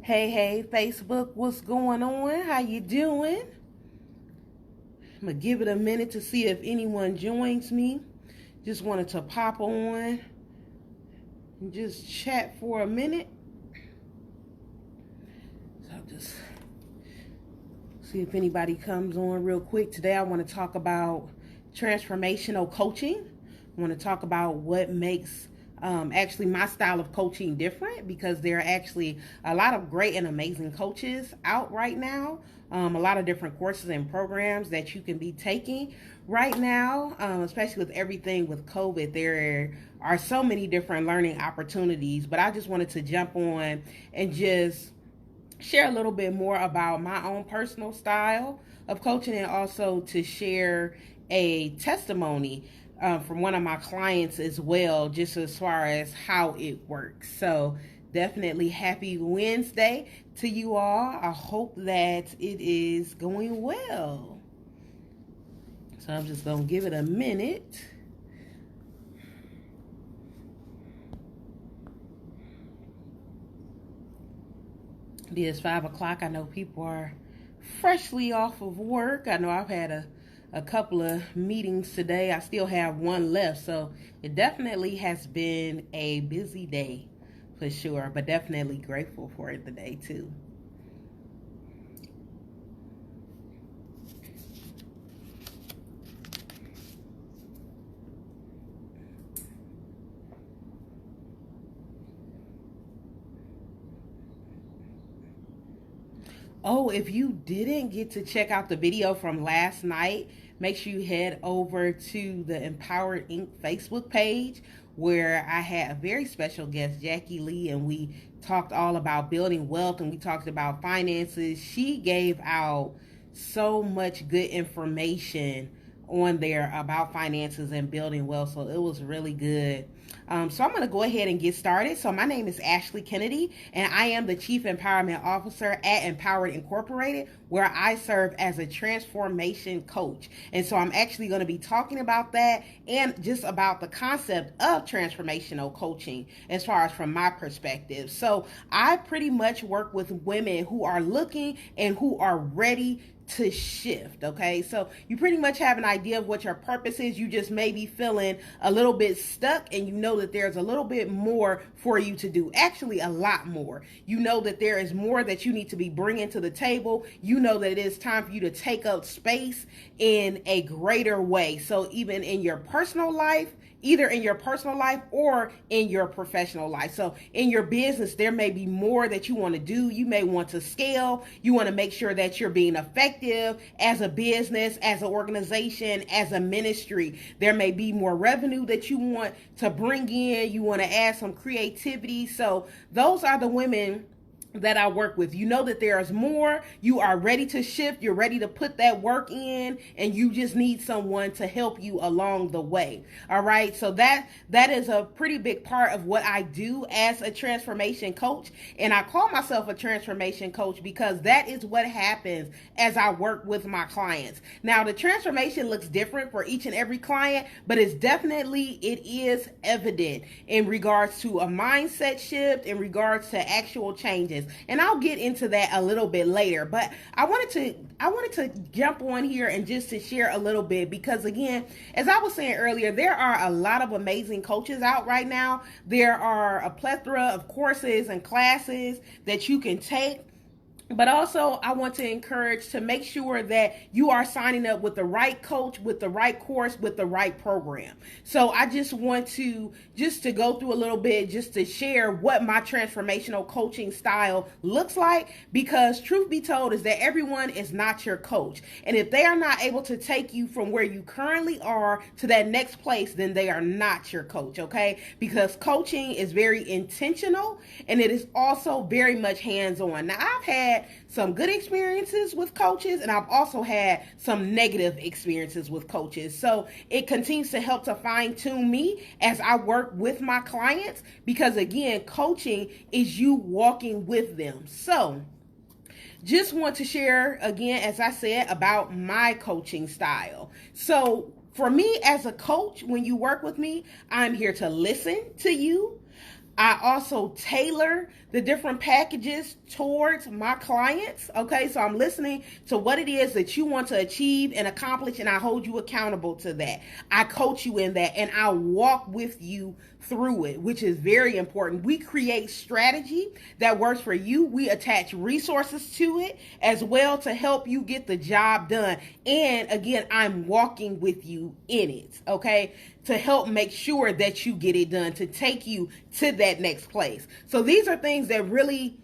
Hey, Facebook, what's going on? How you doing? I'm gonna give it a minute to see if anyone joins me. Just wanted to pop on and just chat for a minute. So just see if anybody comes on real quick. Today I want to talk about transformational coaching. I want to talk about what makes actually my style of coaching different, because there are actually a lot of great and amazing coaches out right now. A lot of different courses and programs that you can be taking right now, especially with everything with COVID. There are so many different learning opportunities, but I just wanted to jump on and just share a little bit more about my own personal style of coaching, and also to share a testimony from one of my clients as well, just as far as how it works. So definitely happy Wednesday to you all. I hope that it is going well. So I'm just going to give it a minute. It is 5 o'clock. I know people are freshly off of work. I know I've had a couple of meetings today. I still have one left, so it definitely has been a busy day for sure, but definitely grateful for it today too. Oh, if you didn't get to check out the video from last night, make sure you head over to the Empowered Inc. Facebook page, where I had a very special guest, Jackie Lee, and we talked all about building wealth, and we talked about finances. She gave out so much good information on there about finances and building wealth, so it was really good. So I'm going to go ahead and get started. So my name is Ashley Kennedy, and I am the Chief Empowerment Officer at Empowered Incorporated, where I serve as a transformation coach. And so I'm actually going to be talking about that and just about the concept of transformational coaching as far as from my perspective. So I pretty much work with women who are looking and who are ready to shift. Okay, so you pretty much have an idea of what your purpose is. You just may be feeling a little bit stuck, and you know that there's a little bit more for you to do, actually a lot more. You know that there is more that you need to be bringing to the table. You know that it is time for you to take up space in a greater way. So even in your personal life, either in your personal life or in your professional life. So in your business, there may be more that you want to do. You may want to scale. You want to make sure that you're being effective as a business, as an organization, as a ministry. There may be more revenue that you want to bring in. You want to add some creativity. So those are the women that I work with. You know that there is more. You are ready to shift. You're ready to put that work in, and you just need someone to help you along the way. All right. So that is a pretty big part of what I do as a transformation coach. And I call myself a transformation coach because that is what happens as I work with my clients. Now, the transformation looks different for each and every client, but it is evident in regards to a mindset shift, in regards to actual changes. And I'll get into that a little bit later, but I wanted to jump on here and just to share a little bit, because again, as I was saying earlier, there are a lot of amazing coaches out right now. There are a plethora of courses and classes that you can take. But also, I want to encourage to make sure that you are signing up with the right coach, with the right course, with the right program. So I just want to go through a little bit, just to share what my transformational coaching style looks like, because truth be told is that everyone is not your coach. And if they are not able to take you from where you currently are to that next place, then they are not your coach, okay? Because coaching is very intentional, and it is also very much hands-on. Now, I've had some good experiences with coaches, and I've also had some negative experiences with coaches. So it continues to help to fine tune me as I work with my clients, because again, coaching is you walking with them. So just want to share again, as I said, about my coaching style. So for me as a coach, when you work with me, I'm here to listen to you. I also tailor the different packages towards my clients. Okay, so I'm listening to what it is that you want to achieve and accomplish, and I hold you accountable to that. I coach you in that, and I walk with you through it, which is very important. We create strategy that works for you. We attach resources to it as well to help you get the job done. And again, I'm walking with you in it, okay, to help make sure that you get it done, to take you to that next place. So these are things that really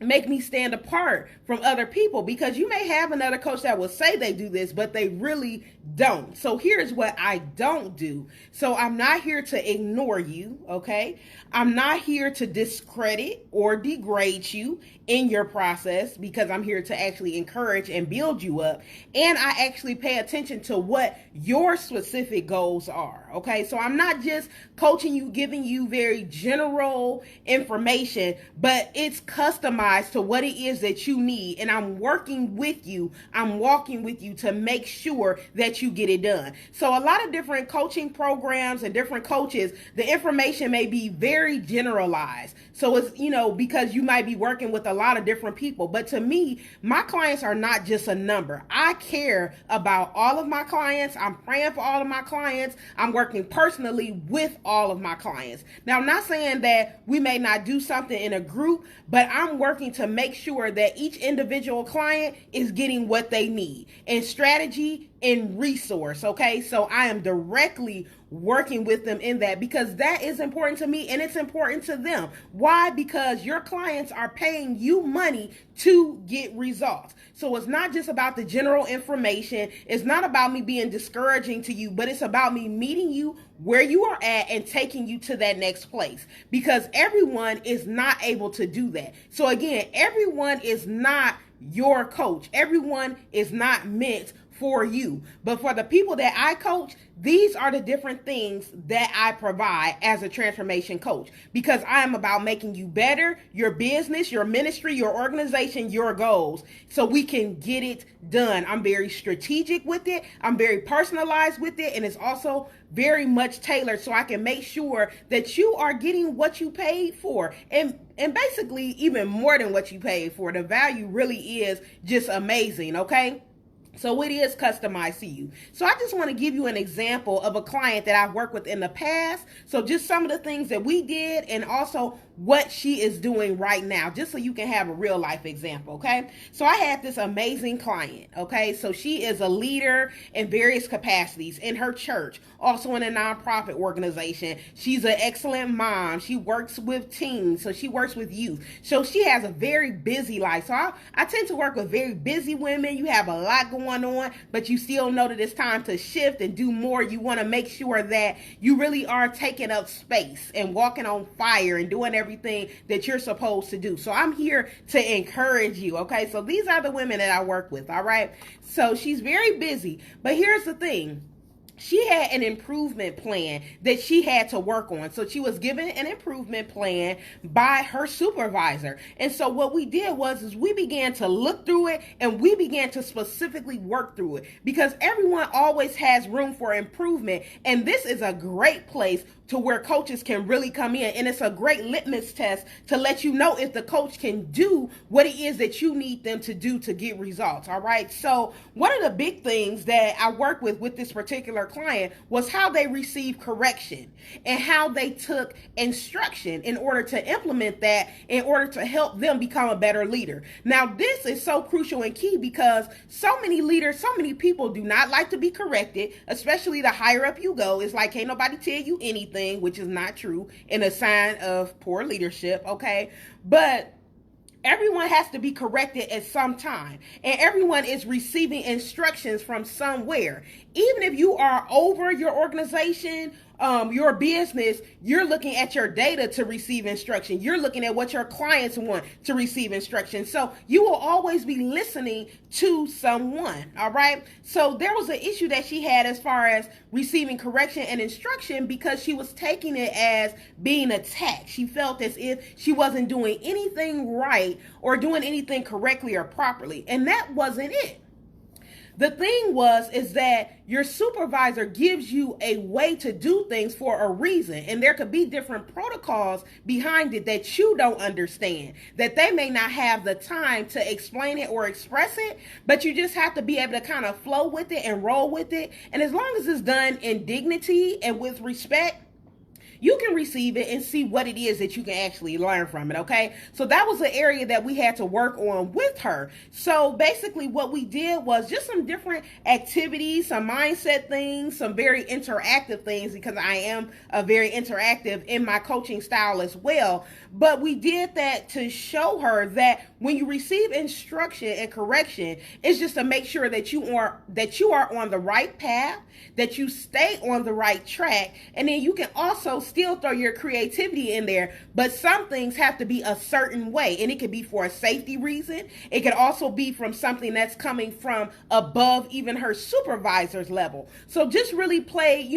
make me stand apart from other people, because you may have another coach that will say they do this, but they really don't. So here's what I don't do. So I'm not here to ignore you, okay? I'm not here to discredit or degrade you in your process, because I'm here to actually encourage and build you up. And I actually pay attention to what your specific goals are, okay? So I'm not just coaching you, giving you very general information, but it's customized to what it is that you need. And I'm working with you. I'm walking with you to make sure that you get it done. So a lot of different coaching programs and different coaches, the information may be very generalized. So it's, because you might be working with a lot of different people. But to me, my clients are not just a number. I care about all of my clients. I'm praying for all of my clients. I'm working personally with all of my clients. Now, I'm not saying that we may not do something in a group, but I'm working to make sure that each individual client is getting what they need in strategy and resource. Okay, so I am directly working with them in that, because that is important to me and it's important to them. Why? Because your clients are paying you money to get results. So it's not just about the general information. It's not about me being discouraging to you, but it's about me meeting you where you are at and taking you to that next place, because everyone is not able to do that. So again, everyone is not your coach. Everyone is not meant for you. But for the people that I coach, these are the different things that I provide as a transformation coach, because I am about making you better, your business, your ministry, your organization, your goals, so we can get it done. I'm very strategic with it. I'm very personalized with it. And it's also very much tailored, so I can make sure that you are getting what you paid for. And basically even more than what you paid for. The value really is just amazing, okay? So it is customized to you. So I just want to give you an example of a client that I've worked with in the past. So just some of the things that we did, and also what she is doing right now, just so you can have a real life example, okay? So I had this amazing client, okay? So she is a leader in various capacities in her church, also in a nonprofit organization. She's an excellent mom. She works with teens, so she works with youth. So she has a very busy life. So I tend to work with very busy women. You have a lot going on, but you still know that it's time to shift and do more. You want to make sure that you really are taking up space and walking on fire and doing everything that you're supposed to do. So I'm here to encourage you, okay? So these are the women that I work with, all right? So she's very busy, but here's the thing. She had an improvement plan that she had to work on. So she was given an improvement plan by her supervisor. And so what we did is we began to look through it, and we began to specifically work through it, because everyone always has room for improvement. And this is a great place to where coaches can really come in. And it's a great litmus test to let you know if the coach can do what it is that you need them to do to get results. All right. So one of the big things that I work with this particular client was how they received correction and how they took instruction in order to implement that, in order to help them become a better leader. Now, this is so crucial and key, because so many leaders, so many people do not like to be corrected, especially the higher up you go. It's like, can't nobody tell you anything, which is not true and a sign of poor leadership, okay? But everyone has to be corrected at some time, and everyone is receiving instructions from somewhere. Even if you are over your organization, your business, you're looking at your data to receive instruction. You're looking at what your clients want to receive instruction. So you will always be listening to someone, all right? So there was an issue that she had as far as receiving correction and instruction, because she was taking it as being attacked. She felt as if she wasn't doing anything right or doing anything correctly or properly, and that wasn't it. the thing is that your supervisor gives you a way to do things for a reason, and there could be different protocols behind it that you don't understand, that they may not have the time to explain it or express it, but you just have to be able to kind of flow with it and roll with it. And as long as it's done in dignity and with respect, you can receive it and see what it is that you can actually learn from it, okay? So that was an area that we had to work on with her. So basically what we did was just some different activities, some mindset things, some very interactive things, because I am a very interactive in my coaching style as well. But we did that to show her that when you receive instruction and correction, it's just to make sure that you are on the right path, that you stay on the right track, and then you can also still throw your creativity in there, but some things have to be a certain way, and it could be for a safety reason. It could also be from something that's coming from above even her supervisor's level. So just really play,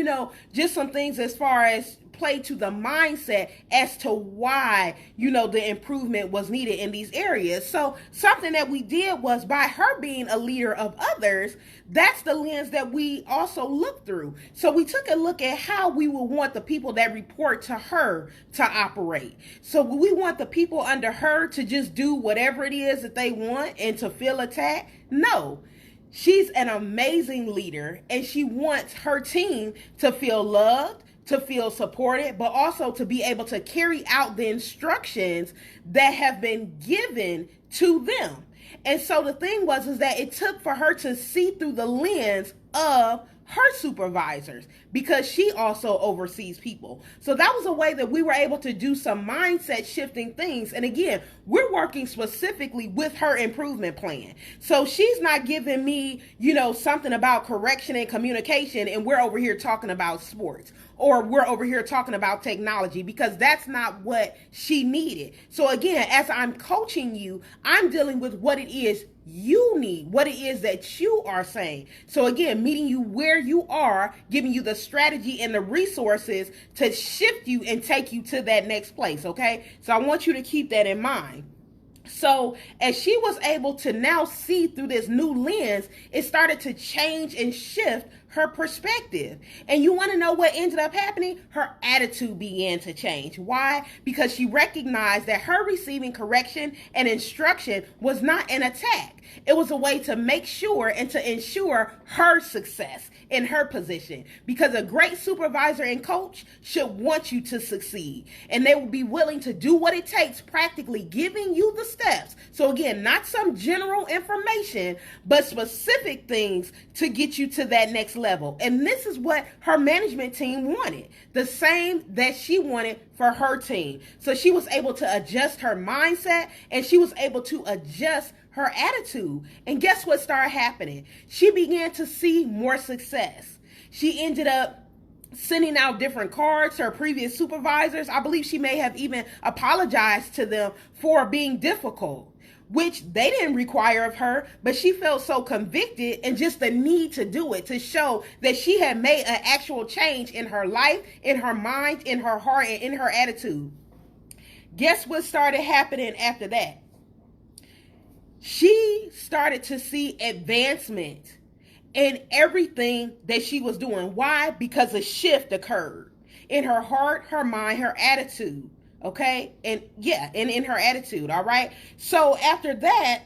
just some things as far as play to the mindset as to why, the improvement was needed in these areas. So something that we did was, by her being a leader of others, that's the lens that we also look through. So we took a look at how we would want the people that report to her to operate. So we want the people under her to just do whatever it is that they want and to feel attacked? No. She's an amazing leader, and she wants her team to feel loved, to feel supported, but also to be able to carry out the instructions that have been given to them. And so the thing is that it took for her to see through the lens of her supervisors, because she also oversees people. So that was a way that we were able to do some mindset shifting things. And again, we're working specifically with her improvement plan. So she's not giving me, something about correction and communication, and we're over here talking about sports, or we're over here talking about technology, because that's not what she needed. So again, as I'm coaching you, I'm dealing with what it is you need, what it is that you are saying. So again, meeting you where you are, giving you the strategy and the resources to shift you and take you to that next place, okay? So I want you to keep that in mind. So as she was able to now see through this new lens, it started to change and shift her perspective. And you want to know what ended up happening? Her attitude began to change. Why? Because she recognized that her receiving correction and instruction was not an attack. It was a way to make sure and to ensure her success in her position, because a great supervisor and coach should want you to succeed, and they will be willing to do what it takes, practically giving you the steps. So again, not some general information, but specific things to get you to that next level. And this is what her management team wanted, the same that she wanted for her team. So she was able to adjust her mindset, and she was able to adjust her attitude. And guess what started happening? She began to see more success. She ended up sending out different cards to her previous supervisors. I believe she may have even apologized to them for being difficult, which they didn't require of her, but she felt so convicted and just the need to do it, to show that she had made an actual change in her life, in her mind, in her heart, and in her attitude. Guess what started happening after that? She started to see advancement in everything that she was doing. Why? Because a shift occurred in her heart, her mind, her attitude. Okay? And in her attitude. All right? So after that,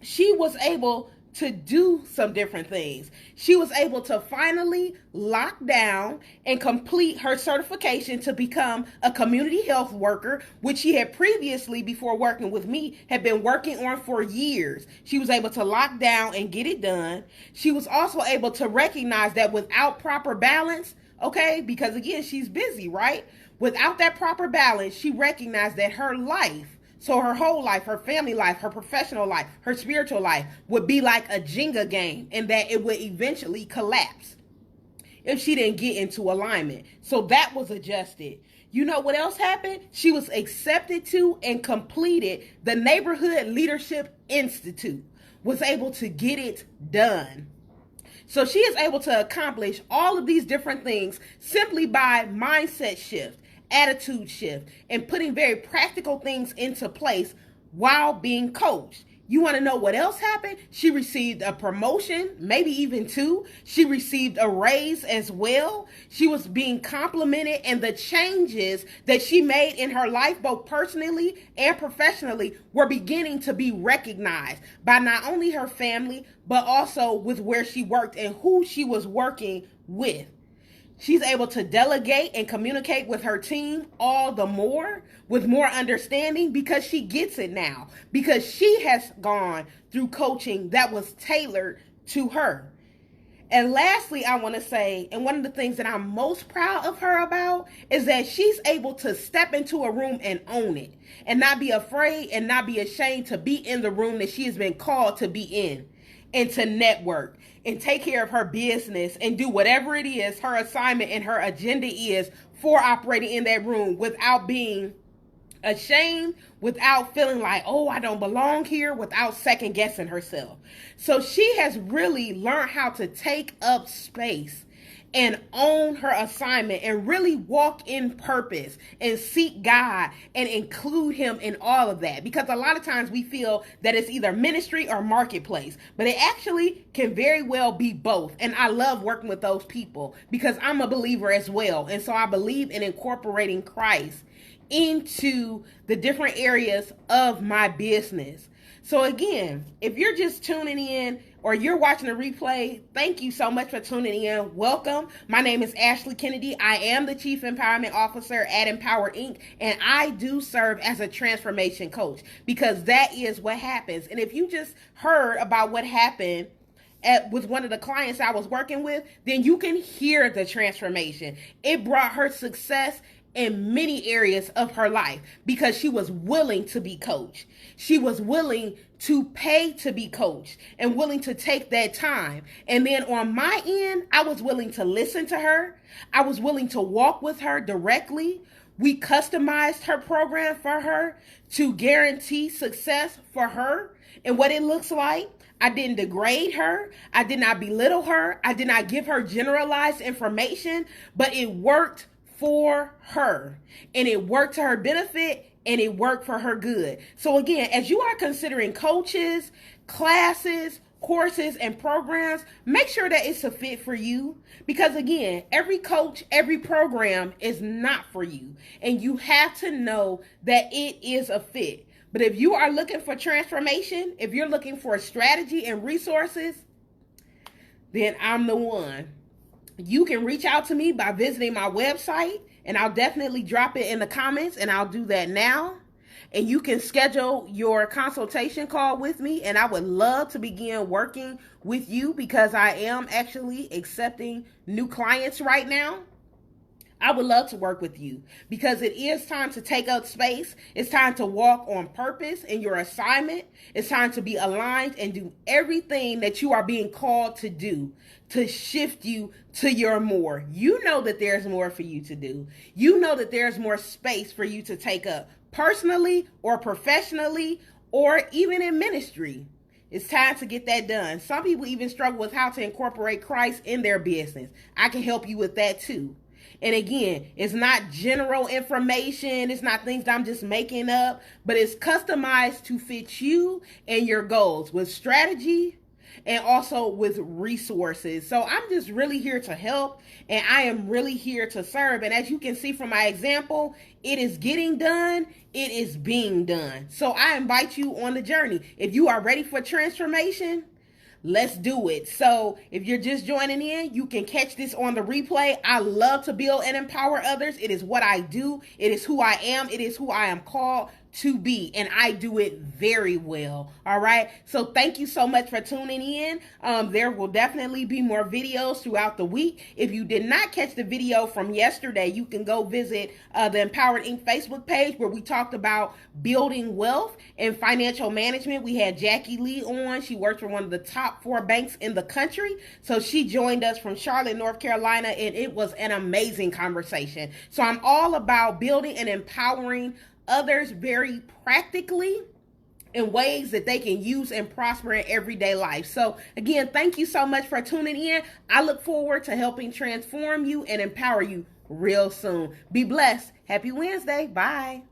she was able to do some different things. She was able to finally lock down and complete her certification to become a community health worker, which she had previously, before working with me, had been working on for years. She was able to lock down and get it done. She was also able to recognize that without proper balance, okay, because again, she's busy, right? Without that proper balance, she recognized that her life, so her whole life, her family life, her professional life, her spiritual life, would be like a Jenga game, and that it would eventually collapse if she didn't get into alignment. So that was adjusted. You know what else happened? She was accepted to and completed the Neighborhood Leadership Institute, was able to get it done. So she is able to accomplish all of these different things simply by mindset shift, attitude shift, and putting very practical things into place while being coached. You want to know what else happened? She received a promotion, maybe even two. She received a raise as well. She was being complimented, and the changes that she made in her life, both personally and professionally, were beginning to be recognized by not only her family, but also with where she worked and who she was working with. She's able to delegate and communicate with her team all the more with more understanding because she gets it now, because she has gone through coaching that was tailored to her. And lastly, I want to say, and one of the things that I'm most proud of her about is that she's able to step into a room and own it and not be afraid and not be ashamed to be in the room that she has been called to be in, and to network and take care of her business and do whatever it is her assignment and her agenda is for operating in that room without being ashamed, without feeling like, oh, I don't belong here, without second guessing herself. So she has really learned how to take up space and own her assignment and really walk in purpose and seek God and include him in all of that. Because a lot of times we feel that it's either ministry or marketplace, but it actually can very well be both. And I love working with those people because I'm a believer as well. And so I believe in incorporating Christ into the different areas of my business. So again, if you're just tuning in or you're watching a replay, thank you so much for tuning in. Welcome. My name is Ashley Kennedy. I am the Chief Empowerment Officer at Empower Inc. And I do serve as a transformation coach because that is what happens. And if you just heard about what happened with one of the clients I was working with, then you can hear the transformation. It brought her success in many areas of her life because she was willing to be coached. She was willing to pay to be coached and willing to take that time. And then on my end, I was willing to listen to her. I was willing to walk with her directly. We customized her program for her to guarantee success for her and what it looks like. I didn't degrade her. I did not belittle her. I did not give her generalized information, but it worked for her and it worked to her benefit and it worked for her good. So again, as you are considering coaches, classes, courses, and programs, make sure that it's a fit for you because again, every coach, every program is not for you and you have to know that it is a fit. But if you are looking for transformation, if you're looking for strategy and resources, then I'm the one. You can reach out to me by visiting my website, and I'll definitely drop it in the comments, and I'll do that now. And you can schedule your consultation call with me, and I would love to begin working with you because I am actually accepting new clients right now. I would love to work with you because it is time to take up space. It's time to walk on purpose in your assignment. It's time to be aligned and do everything that you are being called to do to shift you to your more. You know that there's more for you to do. You know that there's more space for you to take up personally or professionally or even in ministry. It's time to get that done. Some people even struggle with how to incorporate Christ in their business. I can help you with that too. And again, it's not general information. It's not things that I'm just making up, but it's customized to fit you and your goals with strategy and also with resources. So I'm just really here to help and I am really here to serve. And as you can see from my example, it is getting done. It is being done. So I invite you on the journey. If you are ready for transformation, let's do it. So if you're just joining in, you can catch this on the replay. I love to build and empower others. It is what I do. It is who I am. It is who I am called to be, and I do it very well. All right. So thank you so much for tuning in. There will definitely be more videos throughout the week. If you did not catch the video from yesterday, you can go visit the Empowered Inc. Facebook page where we talked about building wealth and financial management. We had Jackie Lee on. She works for one of the top 4 banks in the country. So she joined us from Charlotte, North Carolina, and it was an amazing conversation. So I'm all about building and empowering others very practically in ways that they can use and prosper in everyday life. So again, thank you so much for tuning in. I look forward to helping transform you and empower you real soon. Be blessed. Happy Wednesday. Bye.